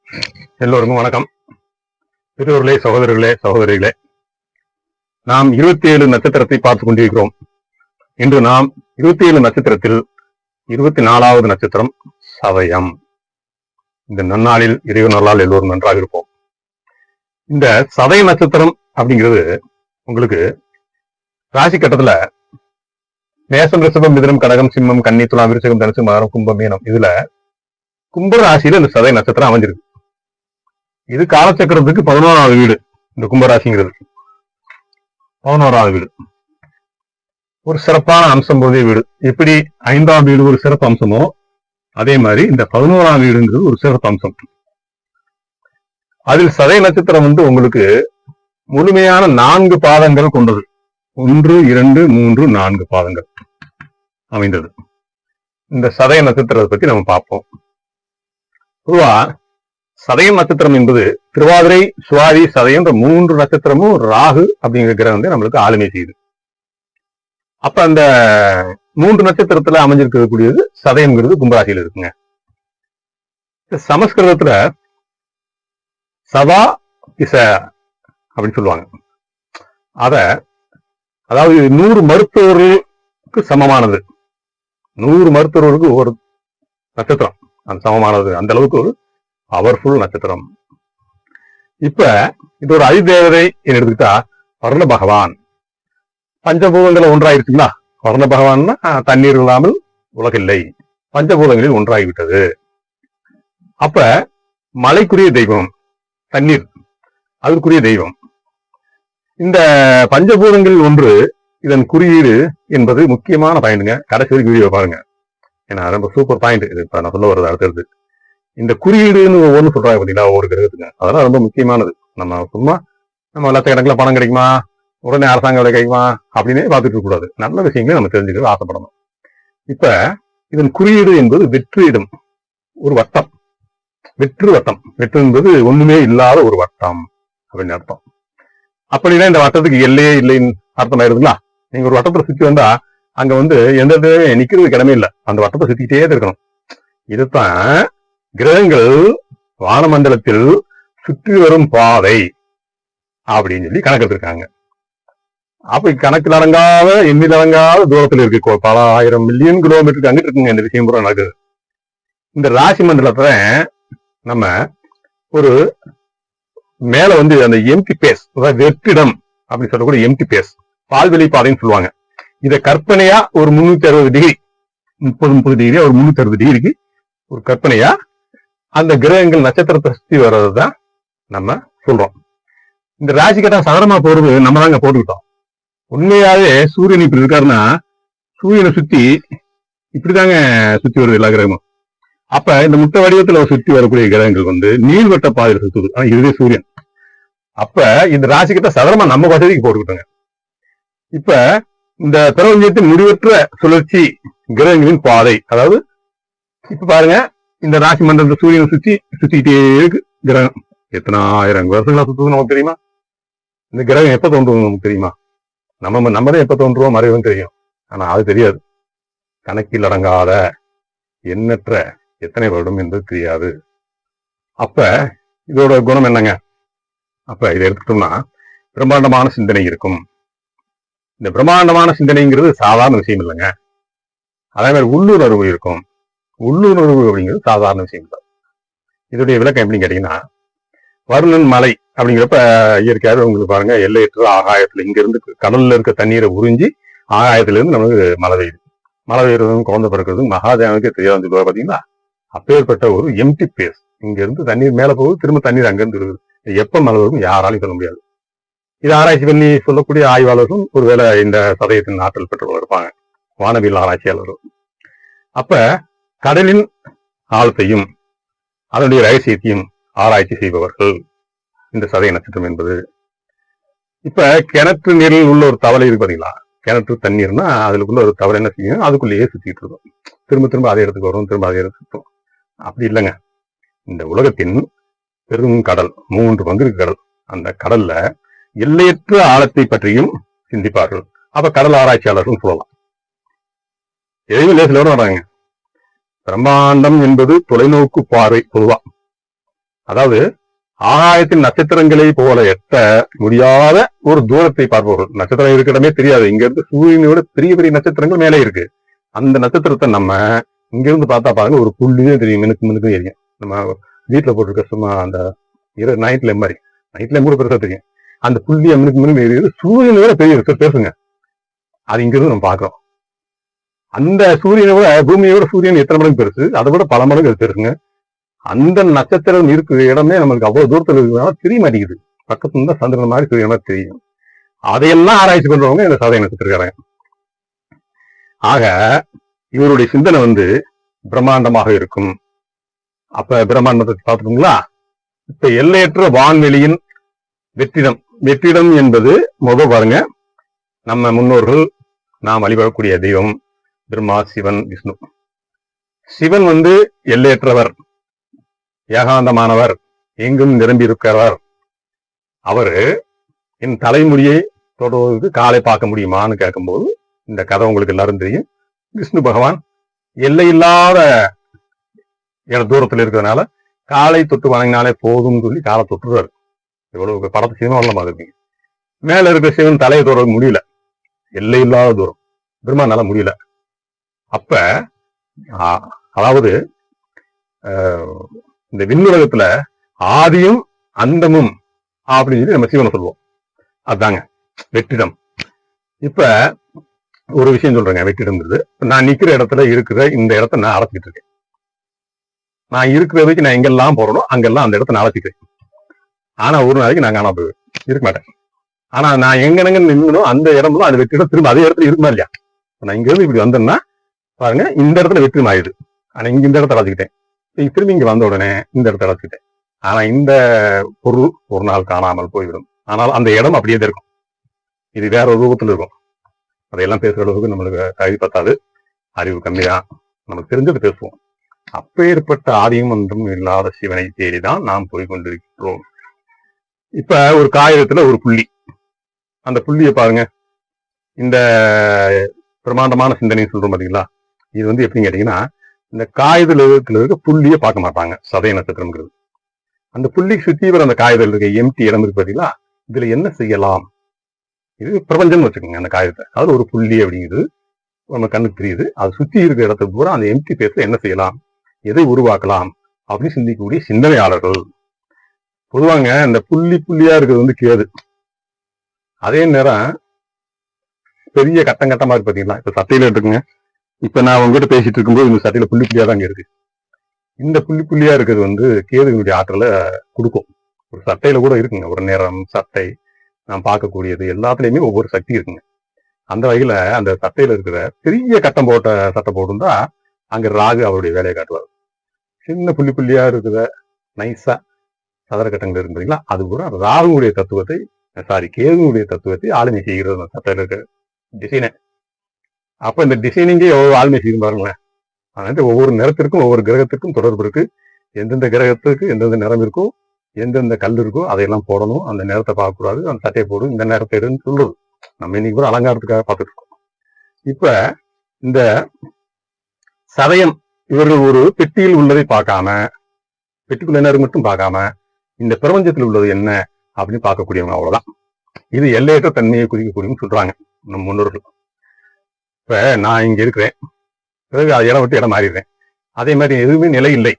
எல்லோருக்கும் வணக்கம். பெரியவர்களே, சகோதரர்களே, சகோதரிகளே, நாம் 27 நட்சத்திரத்தை பார்த்துக் கொண்டிருக்கிறோம். இன்று நாம் 27 நட்சத்திரத்தில் 24வது நட்சத்திரம் சதயம். இந்த நன்னாளில் இறைவன் நல்லால் எல்லோரும் நன்றாக இருப்போம். இந்த சதய நட்சத்திரம் அப்படிங்கிறது உங்களுக்கு ராசி கட்டத்துல மேசம், ரிஷபம், மிதுனம், கடகம், சிம்மம், கன்னி, துலாம், விருச்சிகம், தனுசு, மகரம், கும்பம், மீனம், இதுல கும்ப ராசியில இந்த சதய நட்சத்திரம் அமைஞ்சிருக்கு. இது காலச்சக்கரத்துக்கு 11வது வீடு. இந்த கும்பராசிங்கிறது 11வது வீடு, ஒரு சிறப்பான அம்சம் போதே வீடு. எப்படி 5ஆம் வீடு ஒரு சிறப்பு அம்சமோ அதே மாதிரி இந்த 11ஆம் வீடுங்கிறது ஒரு சிறப்பு அம்சம். அதில் சதய நட்சத்திரம் உங்களுக்கு முழுமையான 4 பாதங்கள் கொண்டது. 1, 2, 3, 4 பாதங்கள் அமைந்தது. இந்த சதய நட்சத்திரத்தை பத்தி நம்ம பார்ப்போம். பொதுவா சதய நட்சத்திரம் என்பது திருவாதிரை, சுவாதி, சதயம் என்ற 3 நட்சத்திரமும் ராகு அப்படிங்கிற கிரகம் நம்மளுக்கு ஆளுமை செய்யுது. அப்ப அந்த 3 நட்சத்திரத்துல அமைஞ்சிருக்கக்கூடியது சதயம்ங்கிறது கும்பராசியில இருக்குங்க. சமஸ்கிருதத்துல சதா இச அப்படின்னு சொல்லுவாங்க. அதாவது 100 மருத்துவர்களுக்கு சமமானது. 100 மருத்துவர்களுக்கு ஒரு நட்சத்திரம் அந்த சமமானது. அந்த அளவுக்கு ஒரு பவர்ஃபுல் நட்சத்திரம். இப்ப இது ஒரு அதிதேவதை எடுத்துக்கிட்டா வர்ண பகவான். பஞ்சபூதங்கள் ஒன்றாயிருச்சுங்களா? வர்ண பகவான்னா தண்ணீர் இல்லாமல் உலகில்லை, பஞ்சபூதங்களில் ஒன்றாகிவிட்டது. அப்ப மலைக்குரிய தெய்வம் தண்ணீர், அதற்குரிய தெய்வம். இந்த பஞ்சபூதங்களில் ஒன்று இதன் குறியீடு என்பது முக்கியமான பாயிண்ட்ங்க. கடைசி வரைக்கும் வீடியோ பாருங்க, ஏன்னா ரொம்ப சூப்பர் பாயிண்ட் இது. இப்ப நான் சொல்ல வர்றது அடுத்தது. இந்த குறியீடுன்னு ஒவ்வொன்று சொல்றாங்க பார்த்தீங்களா, ஒவ்வொரு கிரகத்துக்கு. அதெல்லாம் ரொம்ப முக்கியமானது. நம்ம சும்மா நம்ம லட்சக்கணக்கில் பணம் கிடைக்குமா, உடனே அரசாங்க வேலை கிடைக்குமா அப்படின்னே பார்த்துட்டு இருக்க கூடாது. நல்ல விஷயங்களே நம்ம தெரிஞ்சுக்கிறது ஆசைப்படணும். இப்ப இதன் குறியீடு என்பது வெற்றிடம், ஒரு வட்டம், வெற்று வட்டம். வெற்று என்பது ஒண்ணுமே இல்லாத ஒரு வட்டம் அப்படின்னு அர்த்தம். அப்படின்னா இந்த வட்டத்துக்கு எல்லையே இல்லைன்னு அர்த்தம் ஆயிருதுங்களா? நீங்க ஒரு வட்டத்தை சுத்தி வந்தா அங்க எந்த நிக்கிறதுக்கு இடமே இல்லை, அந்த வட்டத்தை சுத்திக்கிட்டே இருக்கணும். இதுதான் கிரகங்கள் வானமண்டலத்தில் சுற்றி வரும் பாதை அப்படின்னு சொல்லி கணக்கெடுத்திருக்காங்க. அப்ப கணக்கில் அடங்காத, எண்ணில் அடங்காத தூரத்தில் இருக்கு, பல ஆயிரம் மில்லியன் கிலோமீட்டருக்கு அங்கிட்டு இருக்குங்க இந்த விஷயம் பூரா நடக்குது. இந்த ராசி மண்டலத்துல நம்ம ஒரு மேல அந்த எம்டி பேஸ், வெற்றிடம் அப்படின்னு சொல்லக்கூடிய எம்டி பேஸ், பால்வெளி பாதைன்னு சொல்லுவாங்க. இதை கற்பனையா ஒரு 360 டிகிரி, 30 டிகிரி, ஒரு 360 டிகிரிக்கு ஒரு கற்பனையா அந்த கிரகங்கள் நட்சத்திரத்தை சுத்தி வர்றதுதான் நம்ம சொல்றோம். இந்த ராசி கட்டம் சாதாரணமா போறது நம்ம தாங்க போட்டுக்கிட்டோம். உண்மையாவே சூரியன் இப்படி இருக்காருன்னா சூரியனை சுத்தி இப்படிதாங்க சுத்தி வருது எல்லா கிரகமும். அப்ப இந்த முட்டை வடிவத்துல சுத்தி வரக்கூடிய கிரகங்கள் நீள்வட்ட பாதையில சுத்துது. ஆனா இதுவே சூரியன். அப்ப இந்த ராசி கட்டம் சாதாரணமா நம்ம வசதிக்கு போட்டுக்கிட்டோங்க. இப்ப இந்த பிரபஞ்சத்தின் முடிவற்ற சுழற்சி கிரகங்களின் பாதை. அதாவது இப்ப பாருங்க, இந்த ராசி மண்டலத்தை சூரியனை சுத்திக்கிட்டே இருக்கு கிரகம். எத்தனை ஆயிரம் வருஷங்களா சுத்துது நமக்கு தெரியுமா? இந்த கிரகம் எப்ப தோன்றும் நமக்கு தெரியுமா? நம்மதான் எப்ப தோன்றுவோம் மறைவும் தெரியும், ஆனா அது தெரியாது. கணக்கில் அடங்காத எண்ணற்ற எத்தனை வருடம் என்பது தெரியாது. அப்ப இதோட குணம் என்னங்க? அப்ப இதை எடுத்துட்டோம்னா பிரம்மாண்டமான சிந்தனை இருக்கும். இந்த பிரம்மாண்டமான சிந்தனைங்கிறது சாதாரண விஷயம் இல்லைங்க. அதே மாதிரி உள்ளுணர்வு இருக்கும். உள்ளுணர்வு அப்படிங்கிறது சாதாரண விஷயம் தான். இதோடைய விளக்கம் எப்படின்னு கேட்டீங்கன்னா, வருணன் மலை அப்படிங்கிறப்ப இயற்கையாகவே உங்களுக்கு பாருங்க, எல்லையற்ற ஆகாயத்துல இங்க இருந்து கடல்ல இருக்க தண்ணீரை உறிஞ்சி ஆகாயத்துல இருந்து நமக்கு மழை பெய்யுது. மழை பெய்யறதும் குழந்தை பிறக்கிறதும் மகாதேவனுக்கு தெரியாதுன்னு சொல்லுவா பாத்தீங்களா? அப்பேற்பட்ட ஒரு எம்டி பேஸ். இங்க இருந்து தண்ணீர் மேல போகுது, திரும்ப தண்ணீர் அங்கிருந்து இருக்குது. எப்ப மழை வரும் யாராலையும் சொல்ல முடியாது. இது ஆராய்ச்சி பண்ணி சொல்லக்கூடிய ஆய்வாளர்களும் ஒருவேளை இந்த சதயத்தின் ஆற்றல் பெற்றவர்கள் இருப்பாங்க, வானவியல் ஆராய்ச்சியாளர்கள். அப்ப கடலின் ஆழத்தையும் அதனுடைய ரகசியத்தையும் ஆராய்ச்சி செய்பவர்கள் இந்த சதய நட்சத்திரம் என்பது. இப்ப கிணற்று நீரில் உள்ள ஒரு தவளை இருக்கு பாத்தீங்களா? கிணற்று தண்ணீர்னா அதுக்குள்ள ஒரு தவளை என்ன செய்யும், அதுக்குள்ளேயே சுத்திட்டு இருக்கும். திரும்ப திரும்ப அதே இடத்துக்கு வரும், திரும்ப அதே இடத்துக்கு சுற்றும். அப்படி இல்லைங்க. இந்த உலகத்தின் பெரும் கடல், 3 பங்கு இருக்கு கடல். அந்த கடல்ல எல்லையற்ற ஆழத்தை பற்றியும் சிந்திப்பார்கள். அப்ப கடல் ஆராய்ச்சியாளர்கள் சொல்லலாம். எதையும் லேசிலோட வராங்க. பிரம்மாண்டம் என்பது தொலைநோக்கு பார்வை. பொதுவா அதாவது ஆகாயத்தின் நட்சத்திரங்களை போல எட்ட முடியாத ஒரு தூரத்தை பார்ப்பவர்கள். நட்சத்திரம் இருக்கிற இடமே தெரியாது. இங்க இருந்து சூரியனோட பெரிய பெரிய நட்சத்திரங்கள் மேலே இருக்கு. அந்த நட்சத்திரத்தை நம்ம இங்க இருந்து பார்த்தா பாருங்க, ஒரு புள்ளியே தெரியும், மினுக்கு மினுக்கு தெரியும். நம்ம வீட்டுல போட்டிருக்க சும்மா அந்த நைட் லேம்ப் மாதிரி, நைட் லேம்ப் கூட பெருசா தெரியும். அந்த புள்ளி மினுக்கு மினுக்கு தெரியுது, சூரியனோட பெரிய பேசுங்க. அது இங்க இருந்து நம்ம பாக்குறோம். அந்த சூரியனை விட பூமியோட சூரியன் எத்தனை மடங்கு பெருசு, அதை விட பல மடங்கு அது பெருசுங்க. அந்த நட்சத்திரம் இருக்கிற இடமே நம்மளுக்கு அவ்வளவு தூரத்துல இருக்கிறதுனால தெரிய மாட்டேங்குது. பக்கத்துல இருந்தா சந்திரன் மாதிரி சூரியன் மாதிரி தெரியும். அதையெல்லாம் ஆராய்ச்சி பண்றவங்க இந்த சதய நட்சத்திரக்காரங்க. ஆக இவருடைய சிந்தனை பிரம்மாண்டமாக இருக்கும். அப்ப பிரம்மாண்டத்தை பார்த்துட்டோங்களா? இப்ப எல்லையற்ற வான்வெளியின் வெற்றிடம். வெற்றிடம் என்பது முதல் பாருங்க, நம்ம முன்னோர்கள் நாம் வழிபடக்கூடிய தெய்வம் பிரம்மா, சிவன், விஷ்ணு. சிவன் எல்லையற்றவர், ஏகாந்தமானவர், எங்கும் நிரம்பி இருக்கிறவர். அவரு என் தலைமுடியை தொடர்வதற்கு காலை பார்க்க முடியுமான்னு கேட்கும்போது இந்த கதை உங்களுக்கு எல்லாரும் தெரியும். விஷ்ணு பகவான் எல்லையில்லாத தூரத்தில் இருக்கிறதுனால காலை தொட்டு வணங்கினாலே போதும்னு சொல்லி காலை தொட்டுறாரு. எவ்வளவு படத்தை சினிமாவெல்லாம் பார்த்துருப்பீங்க. மேல இருக்கிற சிவன் தலையை தொடர்க்க முடியல, எல்லையில்லாத தூரம், பிரம்மானால முடியல. அப்ப அதாவது இந்த விண்ணுலகத்துல ஆதியும் அந்தமும் அப்படின்னு சொல்லி நம்ம சிவனை சொல்லுவோம். அதுதாங்க வெற்றிடம். இப்ப ஒரு விஷயம் சொல்றேங்க. வெற்றிடம்ங்கிறது, நான் நிக்கிற இடத்துல இருக்கிற இந்த இடத்த நான் அழைச்சிட்டு இருக்கேன். நான் இருக்கிறதுக்கு நான் எங்கெல்லாம் போறனோ அங்கெல்லாம் அந்த இடத்த நான் அழைச்சிக்கிறேன். ஆனா ஒரு நாளைக்கு நான் காணாம போய் இருக்க மாட்டேன். ஆனா நான் எங்க நின்னும் அந்த இடம்லாம் அது வெற்றிடம் திரும்ப அதே இடத்துல இருக்குமா இல்லையா? நான் இங்க இருந்து இப்படி வந்தேன்னா பாருங்க, இந்த இடத்துல வெற்றிடம் ஆயுது. ஆனா இங்க இந்த இடத்த அழைச்சிக்கிட்டேன். திரும்பி இங்க வந்த உடனே இந்த இடத்த அழைச்சிக்கிட்டேன். ஆனா இந்த பொருள் ஒரு நாள் காணாமல் போய்விடும். ஆனால் அந்த இடம் அப்படியே இருக்கும். இது வேற ஒரு ரூபத்துல இருக்கும். அதையெல்லாம் பேசுற அளவுக்கு நம்மளுக்கு தகுதி பத்தாது, அறிவு கம்மிதான். நமக்கு தெரிஞ்சது பேசுவோம். அப்பேற்பட்ட ஆதியும் ஒன்றும் இல்லாத சிவனை தேடிதான் நாம் போய்கொண்டிருக்கிறோம். இப்ப ஒரு காகிதத்துல ஒரு புள்ளி, அந்த புள்ளியை பாருங்க. இந்த பிரமாண்டமான சிந்தனை சொல்றோம் பாத்தீங்களா? இது எப்படின்னு கேட்டீங்கன்னா, இந்த காகிதத்துல இருக்க புள்ளியை பார்க்க மாட்டாங்க சதய நட்சத்திரம்ங்கிறது. அந்த புள்ளிக்கு சுத்தி வர அந்த காகிதத்தில் இருக்க எம்டி இடம் இருக்கு பாத்தீங்களா? இதுல என்ன செய்யலாம்? இது பிரபஞ்சம் வச்சுக்கோங்க. அந்த காகிதத்தை அதுல ஒரு புள்ளி அப்படிங்கிறது நம்ம கண்ணுக்கு தெரியுது. அது சுத்தி இருக்கிற இடத்துக்கு பூரா அந்த எம்டி பேஸ்ல என்ன செய்யலாம், எதை உருவாக்கலாம் அப்படின்னு சிந்திக்கக்கூடிய சிந்தனையாளர்கள். பொதுவாங்க இந்த புள்ளி புள்ளியா இருக்கிறது கேது. அதே நேரம் பெரிய கட்டம் கட்டமா இருக்கு பாத்தீங்களா? இப்ப சட்டையில இருக்குங்க. இப்ப நான் உங்ககிட்ட பேசிட்டு இருக்கும்போது இந்த சட்டையில புள்ளி புள்ளியா தான் இருக்கு. இந்த புள்ளி புள்ளியா இருக்கிறது கேதுவினுடைய ஆற்றலை கொடுக்கும். ஒரு சட்டையில கூட இருக்குங்க, ஒரு நிறம், சட்டை, நான் பார்க்கக்கூடியது எல்லாத்துலயுமே ஒவ்வொரு சக்தி இருக்குங்க. அந்த வகையில அந்த சட்டையில இருக்கிற பெரிய கட்டம் போட்ட சட்டை போட்டுருந்தா அங்க ராகு அவருடைய வேலையை காட்டுவார். சின்ன புள்ளி புள்ளியா இருக்கிற நைஸா சதுர கட்டங்கள் இருக்கு பாத்தீங்களா? அது கூட ராகுடைய தத்துவத்தை, கேதுனுடைய தத்துவத்தை ஆளுமை செய்கிறது அந்த சட்டையில இருக்க டிசைனை. அப்ப இந்த டிசைனிங்கே எவ்வளவு ஆளுமை செய்யும் பாருங்களேன். ஒவ்வொரு நிறத்திற்கும் ஒவ்வொரு கிரகத்திற்கும் தொடர்பு இருக்கு. எந்தெந்த கிரகத்துக்கு எந்தெந்த நிறம் இருக்கோ, எந்தெந்த கல் இருக்கோ அதையெல்லாம் போடணும். அந்த நேரத்தை பார்க்கக்கூடாது, அந்த சட்டையை போடும், இந்த நேரத்தை எடுன்னு சொல்றது. நம்ம இன்னைக்கு கூட அலங்காரத்துக்காக பார்த்துட்டு இருக்கோம். இப்ப இந்த சதயம் இவர்கள் ஒரு பெட்டியில் உள்ளதை பார்க்காம, பெட்டிக்குள்ள என்ன மட்டும் பார்க்காம இந்த பிரபஞ்சத்தில் உள்ளது என்ன அப்படின்னு பார்க்கக்கூடியவங்க, அவ்வளவுதான். இது எல்லையற்ற தன்மையை குறிக்கக்கூடியவங்க சொல்றாங்க நம்ம முன்னோர்கள். இப்ப நான் இங்க இருக்கிறேன், பிறகு அது இடம் விட்டு இடம் மாறிடுறேன். அதே மாதிரி எதுவுமே நிலை இல்லை.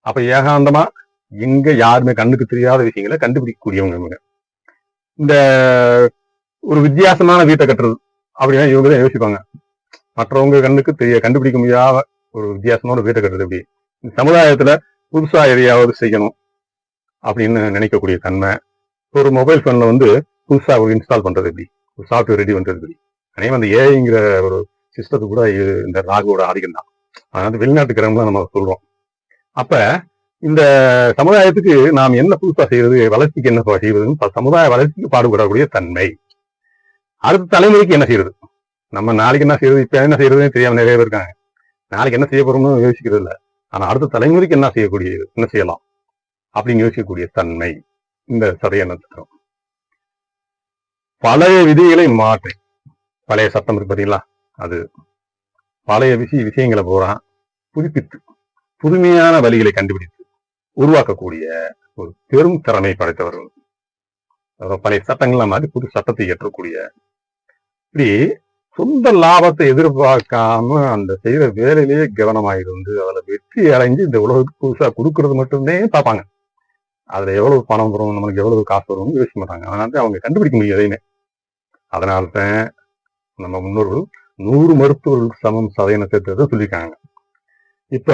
அப்ப ஏகாந்தமா எங்க யாருமே கண்ணுக்கு தெரியாத விஷயங்களை கண்டுபிடிக்கக்கூடியவங்க இவங்க. இந்த ஒரு வித்தியாசமான வீட்டை கட்டுறது அப்படின்னா இவங்க தான் யோசிப்பாங்க. மற்றவங்க கண்ணுக்கு கண்டுபிடிக்க முடியாத ஒரு வித்தியாசமான வீட்டை கட்டுறது எப்படி, இந்த சமுதாயத்துல புதுசா எதையாவது செய்யணும் அப்படின்னு நினைக்கக்கூடிய தன்மை. ஒரு மொபைல் போன்ல புதுசா இன்ஸ்டால் பண்றது எப்படி, ஒரு சாஃப்ட்வேர் ரெடி பண்றது எப்படி. அதே அந்த ஏஐங்கிற ஒரு சிஸ்டத்துக்கு கூட இந்த ராகுவோட ஆதிக்கம் தான். அதாவது வெளிநாட்டுக்கிறவங்க நம்ம சொல்றோம். அப்ப இந்த சமுதாயத்துக்கு நாம் என்ன புதுசா செய்யறது, வளர்ச்சிக்கு என்ன செய்வதுன்னு சமுதாய வளர்ச்சிக்கு பாடுபடக்கூடிய தன்மை. அடுத்த தலைமுறைக்கு என்ன செய்யறது, நம்ம நாளைக்கு என்ன செய்யறது, இப்ப என்ன செய்யறதுன்னு தெரியாம நிறைய பேர் இருக்காங்க. நாளைக்கு என்ன செய்ய போறோம்னு யோசிக்கிறது இல்லை. ஆனா அடுத்த தலைமுறைக்கு என்ன செய்யலாம் அப்படின்னு யோசிக்கக்கூடிய தன்மை இந்த சதய நட்சத்திரம். பழைய விதிகளை மாற்றி, பழைய சட்டம் இருக்கு பாத்தீங்களா, அது பழைய விஷயங்களை பூரா புதுப்பித்து புதுமையான வழிகளை கண்டுபிடித்து உருவாக்கக்கூடிய ஒரு பெரும் திறமை படைத்தவர்கள். பழைய சட்டங்கள்லாம் மாதிரி புது சட்டத்தை ஏற்றக்கூடிய, இப்படி சொந்த லாபத்தை எதிர்பார்க்காம அந்த செய்யற வேலையிலேயே கவனமாயிருந்து அதுல வெற்றி அடைஞ்சு இந்த உலகத்துக்கு புதுசா கொடுக்கறது மட்டுமே பார்ப்பாங்க. அதுல எவ்வளவு பணம் வரும், நம்மளுக்கு எவ்வளவு காசு வரும்னு யோசிக்க மாட்டாங்க. அதனால அவங்க கண்டுபிடிக்க முடியும் எதையுமே. அதனால்தான் நம்ம முன்னோர்கள் 100 மருத்துவர்களுக்கு சமம் சதய நட்சத்திரத்தை சொல்லியிருக்காங்க. இப்ப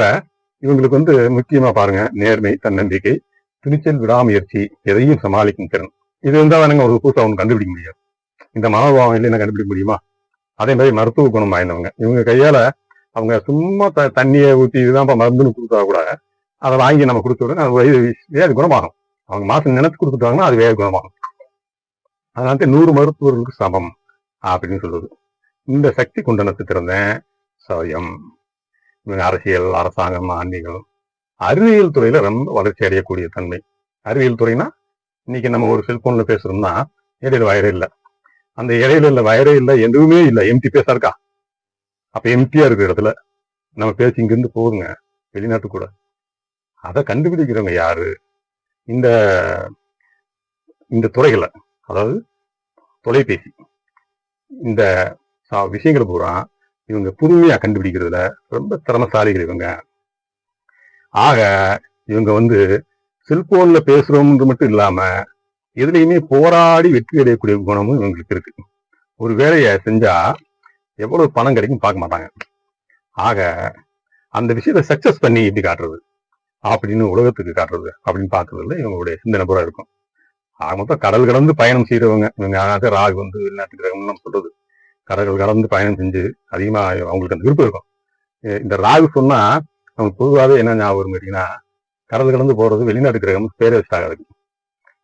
இவங்களுக்கு முக்கியமா பாருங்க, நேர்மை, தன்னம்பிக்கை, துணிச்சல், விடாமுயற்சி, எதையும் சமாளிக்கும் திறன். இது இருந்தா தானுங்க ஒரு புதுசா ஒன்று கண்டுபிடிக்க முடியும். இந்த மனோபாவம் இல்லைன்னா கண்டுபிடிக்க முடியுமா? அதே மாதிரி மருத்துவ குணம் வாய்ந்தவங்க. இவங்க கையால அவங்க சும்மா தண்ணியை ஊற்றி இதுதான் மருந்துன்னு கொடுத்தா கூட அதை வாங்கி நம்ம கொடுத்த உடனே அது வேறு குணமாகும். அவங்க மாசம் நினைச்சு கொடுத்துட்டாங்கன்னா அது வேறு குணமாகும். அதனால 100 மருத்துவர்களுக்கு சமம் அப்படின்னு சொல்றது. இந்த சக்தி கொண்ட நட்சத்திரம் தான் சதயம். இவங்க அரசியல், அரசாங்கம், ஆன்மீகம், அறிவியல் துறையில ரொம்ப வளர்ச்சி அடையக்கூடிய தன்மை. அறிவியல் துறைனா இன்னைக்கு நம்ம ஒரு செல்போன்ல பேசுறோம்னா இடையில வயரே இல்லை, அந்த இடையில இல்ல வயரே இல்லை, எதுவுமே இல்லை, எம்டி பேசா இருக்கா? அப்ப எம்டியா இருக்கிற இடத்துல நம்ம பேசி இங்கிருந்து போகுங்க வெளிநாட்டு கூட. அதை கண்டுபிடிக்கிறவங்க யாரு? இந்த இந்த துறைகளை, அதாவது தொலைபேசி, இந்த விஷயங்களை பூரா இவங்க புதுமையா கண்டுபிடிக்கிறதுல ரொம்ப திறமசாலிகள் இவங்க. ஆக இவங்க செல்போன்ல பேசுறோம்னு மட்டும் இல்லாம எதுலையுமே போராடி வெற்றி அடையக்கூடிய குணமும் இவங்களுக்கு இருக்கு. ஒரு வேலையை செஞ்சா எவ்வளவு பணம் கிடைக்கும் பார்க்க மாட்டாங்க. ஆக அந்த விஷயத்த சக்சஸ் பண்ணி எப்படி காட்டுறது அப்படின்னு உலகத்துக்கு காட்டுறது அப்படின்னு பாக்குறதுல இவங்களுடைய சிந்தனை பூரா இருக்கும். ஆக மொத்தம் கடல் கடந்து பயணம் செய்யறவங்க இவங்க. ராகு வெளிநாட்டு கிரகம்னு நம்ம சொல்றது. கடல்கள் கடந்து பயணம் செஞ்சு அதிகமா அவங்களுக்கு அந்த விருப்பம் இருக்கும். இந்த ராகு சொன்னா அவங்க பொதுவாகவே என்ன ஞாபகம் கேட்டீங்கன்னா, கடல் கடந்து போறது வெளிநாட்டு கிரகம் பேரே வச்சாக இருக்கு.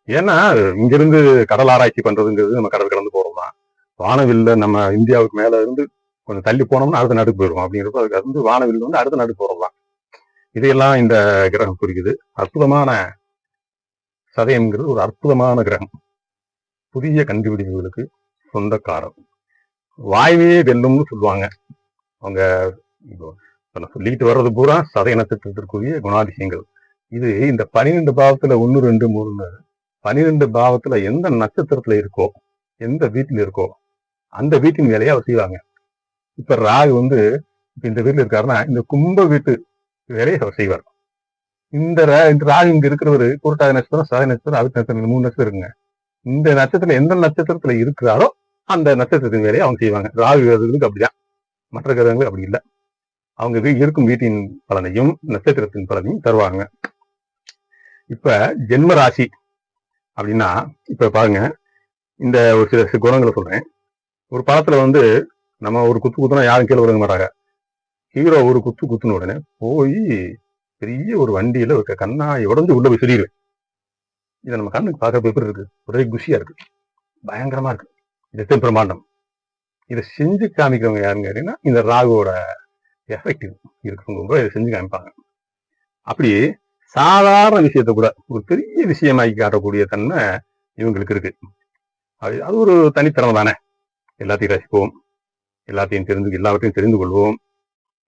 ஏன்னா இங்கிருந்து கடல் ஆராய்ச்சி பண்றதுங்கிறது நம்ம கடல் கடந்து போறதுதான். வானவில்ல நம்ம இந்தியாவுக்கு மேல இருந்து கொஞ்சம் தள்ளி போனோம்னா அடுத்த நாட்டுக்கு போயிடும். அப்படிங்கிறப்ப அதுக்கு வானவில் அடுத்த நாட்டுக்கு போறதுதான். இதையெல்லாம் இந்த கிரகம் குறிக்குது. அற்புதமான சதயம்ங்கிறது ஒரு அற்புதமான கிரகம். புதிய கண்டுபிடிப்புகளுக்கு சொந்தக்காரர். வாய்மையே வெல்லும்னு சொல்லுவாங்க. அவங்க சொல்லிட்டு வர்றது பூரா சதய நட்சத்திரத்திற்குரிய குணாதிசயங்கள். இது இந்த 12 பாவத்துல 1, 2, 3 12 பாவத்துல எந்த நட்சத்திரத்துல இருக்கோ, எந்த வீட்டுல இருக்கோ அந்த வீட்டின் வேலையை அவர் செய்வாங்க. இப்ப ராகு இந்த வீட்டுல இருக்காருன்னா இந்த கும்ப வீட்டு வேலையை அவர் செய்வார். இந்த ராகு இங்க இருக்கிறவரு புரட்டாதி நட்சத்திரம், சதய நட்சத்திரம், அவிட்ட நட்சத்திரம், 3 நட்சத்திரம் இருக்குங்க. இந்த நட்சத்திரம் எந்த நட்சத்திரத்துல இருக்கிறாரோ அந்த நட்சத்திரத்தின் வேலையை அவங்க செய்வாங்க. ராகு கிரகங்களுக்கு அப்படிதான், மற்ற கிரகங்களுக்கு அப்படி இல்லை. அவங்க இருக்கும் வீட்டின் பலனையும் நட்சத்திரத்தின் பலனையும் தருவாங்க. இப்ப ஜென்ம ராசி அப்படின்னா இப்ப பாருங்க, இந்த ஒரு சில குணங்களை சொல்றேன். ஒரு படத்துல நம்ம ஒரு குத்து குத்துனா யாரும் கீழே விழுங்க மாட்டாங்க. ஹீரோ ஒரு குத்து குத்துன உடனே போய் பெரிய ஒரு வண்டியில ஒரு கண்ணாய் உடஞ்சு உள்ள போய் சொல்லிடுவேன். இதை நம்ம கண்ணுக்கு பார்க்கறப்ப எப்படி இருக்கு? ஒரே குஷியா இருக்கு, பயங்கரமா இருக்கு. இது பிரம்மாண்டம். இதை செஞ்சு காமிக்கிறவங்க யாருன்னு கேட்டீங்கன்னா இந்த ராகுவோட எஃபெக்டிவ் இருக்குங்க, இதை செஞ்சு காமிப்பாங்க. அப்படி சாதாரண விஷயத்த கூட ஒரு பெரிய விஷயமாக்கி காட்டக்கூடிய தன்மை இவங்களுக்கு இருக்கு. அது ஒரு தனித்திறமை தானே. எல்லாத்தையும் ரசிப்போம், எல்லாவற்றையும் தெரிந்து கொள்வோம்.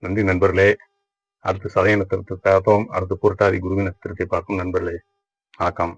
நன்றி நண்பர்களே. அடுத்து சதய நட்சத்திரத்தை பார்த்தோம், அடுத்து புரட்டாதி குருவி நட்சத்திரத்தை பார்க்கும் நண்பர்களே. வணக்கம்.